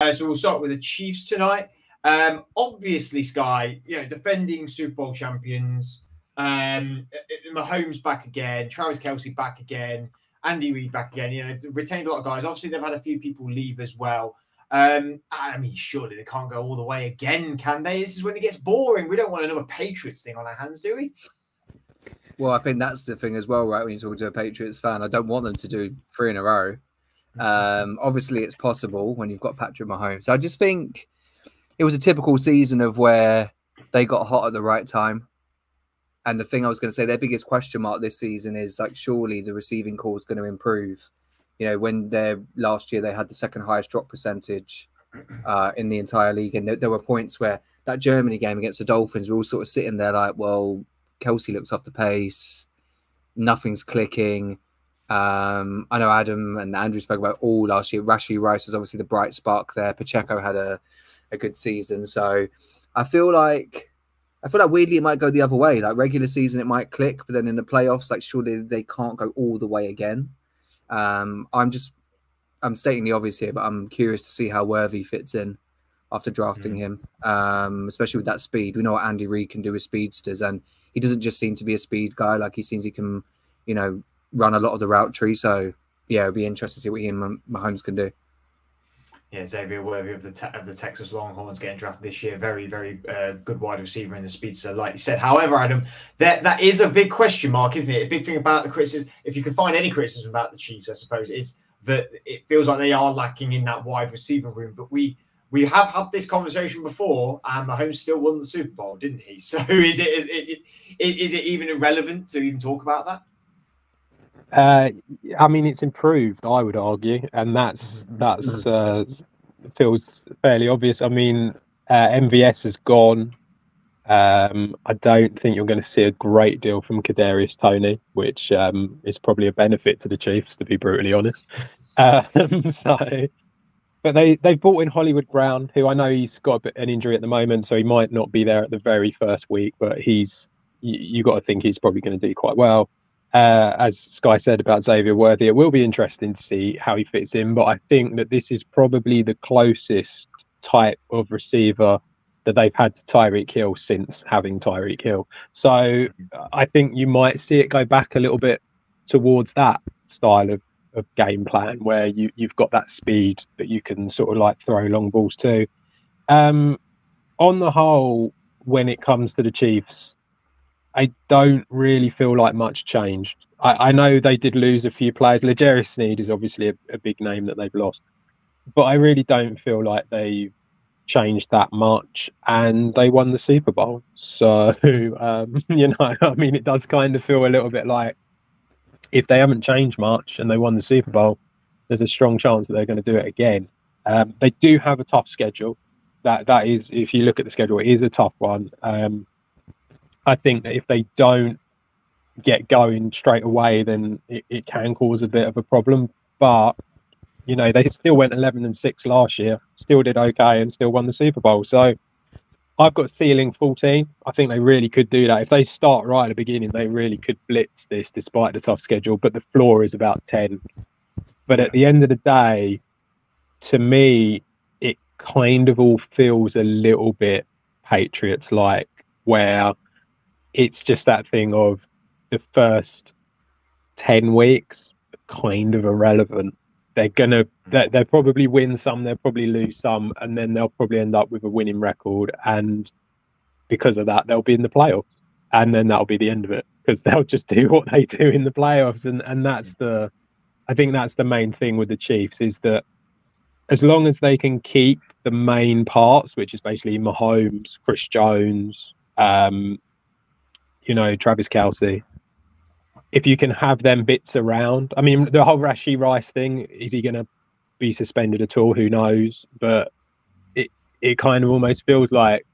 So we'll start with the Chiefs tonight. Obviously, Sky, defending Super Bowl champions. Mahomes back again, Travis Kelce back again, Andy Reid back again. They've retained a lot of guys. Obviously, they've had a few people leave as well. I mean, surely they can't go all the way again, can they? This is when it gets boring. We don't want another Patriots thing on our hands, do we? Well, I think that's the thing as well, right? When you talk to a Patriots fan, I don't want them to do 3 in a row. Obviously, it's possible when you've got Patrick Mahomes. So I just think it was a typical season of where they got hot at the right time. And the thing I was going to say, their biggest question mark this season is like, surely the receiving core is going to improve. When last year they had the second highest drop percentage in the entire league. And there were points where that Germany game against the Dolphins, we're all sort of sitting there like, well, Kelce looks off the pace. Nothing's clicking. I know Adam and Andrew spoke about all last year. Rashee Rice was obviously the bright spark there. Pacheco had a good season. So I feel like weirdly it might go the other way. Like regular season, it might click, but then in the playoffs, like surely they can't go all the way again. I'm stating the obvious here, but I'm curious to see how Worthy fits in after drafting him, especially with that speed. We know what Andy Reid can do with speedsters, and he doesn't just seem to be a speed guy. Like he seems he can, run a lot of the route tree. So yeah, it'll be interesting to see what he and Mahomes can do. Yeah, Xavier Worthy of the Texas Longhorns getting drafted this year. Very, very good wide receiver in the speedster, like you said. However, Adam, that is a big question mark, isn't it? A big thing about the criticism, if you can find any criticism about the Chiefs, I suppose, is that it feels like they are lacking in that wide receiver room. But we have had this conversation before, and Mahomes still won the Super Bowl, didn't he? So is it even irrelevant to even talk about that? I mean, it's improved, I would argue, and that's feels fairly obvious. I mean, MVS has gone. I don't think you're going to see a great deal from Kadarius Toney, which is probably a benefit to the Chiefs, to be brutally honest. But they brought in Hollywood Brown, who I know he's got an injury at the moment, so he might not be there at the very first week, but you got to think he's probably going to do quite well. As Sky said about Xavier Worthy, it will be interesting to see how he fits in, but I think that this is probably the closest type of receiver that they've had to Tyreek Hill since having Tyreek Hill. So I think you might see it go back a little bit towards that style of game plan where you've got that speed that you can sort of like throw long balls to. On the whole, when it comes to the Chiefs, I don't really feel like much changed. I know they did lose a few players. L'Jarius Sneed is obviously a big name that they've lost, but I really don't feel like they've changed that much, and they won the Super Bowl. So, I mean, it does kind of feel a little bit like if they haven't changed much and they won the Super Bowl, there's a strong chance that they're going to do it again. They do have a tough schedule. That is, if you look at the schedule, it is a tough one. I think that if they don't get going straight away, then it can cause a bit of a problem. But, they still went 11-6 last year, still did okay, and still won the Super Bowl. So I've got ceiling 14. I think they really could do that. If they start right at the beginning, they really could blitz this despite the tough schedule. But the floor is about 10. But at the end of the day, to me, it kind of all feels a little bit Patriots-like, where it's just that thing of the first 10 weeks kind of irrelevant. They'll probably win some, they'll probably lose some, and then they'll probably end up with a winning record. And because of that, they'll be in the playoffs. And then that'll be the end of it, because they'll just do what they do in the playoffs. And I think that's the main thing with the Chiefs, is that as long as they can keep the main parts, which is basically Mahomes, Chris Jones, Travis Kelce, if you can have them bits around. I mean, the whole Rashee Rice thing, is he going to be suspended at all? Who knows? But it kind of almost feels like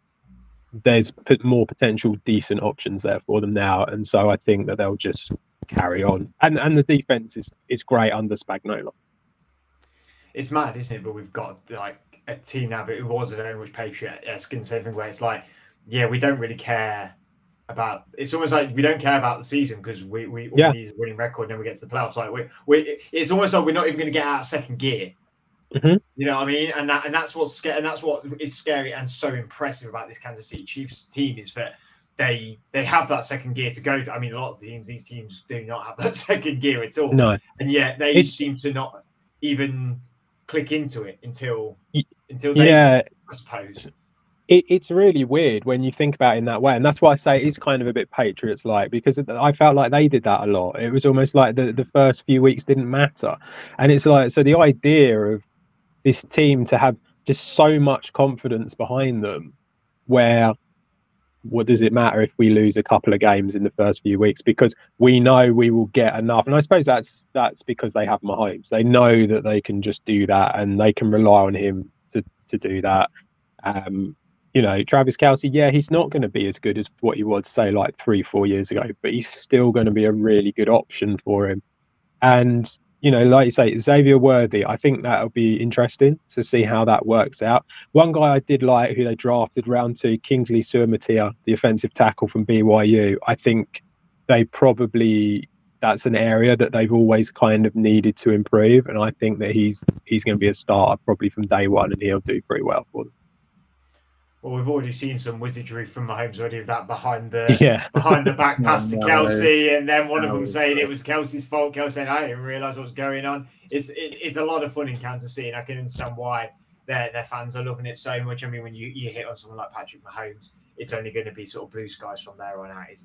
there's more potential decent options there for them now. And so I think that they'll just carry on. And the defense is great under Spagnuolo. It's mad, isn't it? But we've got like a team now that it was very much Patriot-esque in something where it's like, yeah, we don't really care about. It's almost like we don't care about the season because we need a winning record, and then we get to the playoffs. Like it's almost like we're not even going to get out of second gear. Mm-hmm. You know what I mean? And that's what's scary, and that's what is scary and so impressive about this Kansas City Chiefs team is that they have that second gear to go. I mean, a lot of these teams do not have that second gear at all. No, and yet they seem to not even click into it until they, yeah, I suppose. It's really weird when you think about it in that way, and that's why I say it's kind of a bit Patriots-like, because I felt like they did that a lot. It was almost like the first few weeks didn't matter, and it's like, so the idea of this team to have just so much confidence behind them, where what does it matter if we lose a couple of games in the first few weeks, because we know we will get enough. And I suppose that's because they have Mahomes. They know that they can just do that, and they can rely on him to do that. You know, Travis Kelce, yeah, he's not going to be as good as what he was, say, like 3-4 years ago, but he's still going to be a really good option for him. And, you know, like you say, Xavier Worthy, I think that'll be interesting to see how that works out. One guy I did like, who they drafted round 2, Kingsley Suamatia, the offensive tackle from BYU. I think that's an area that they've always kind of needed to improve. And I think that he's going to be a starter probably from day one, and he'll do pretty well for them. Well, we've already seen some wizardry from Mahomes already of that behind the back pass to Kelce, and then one of them saying it was Kelce's fault. Kelce saying, I didn't realise what was going on. It's a lot of fun in Kansas City, and I can understand why their fans are loving it so much. I mean, when you hit on someone like Patrick Mahomes, it's only going to be sort of blue skies from there on out, isn't it?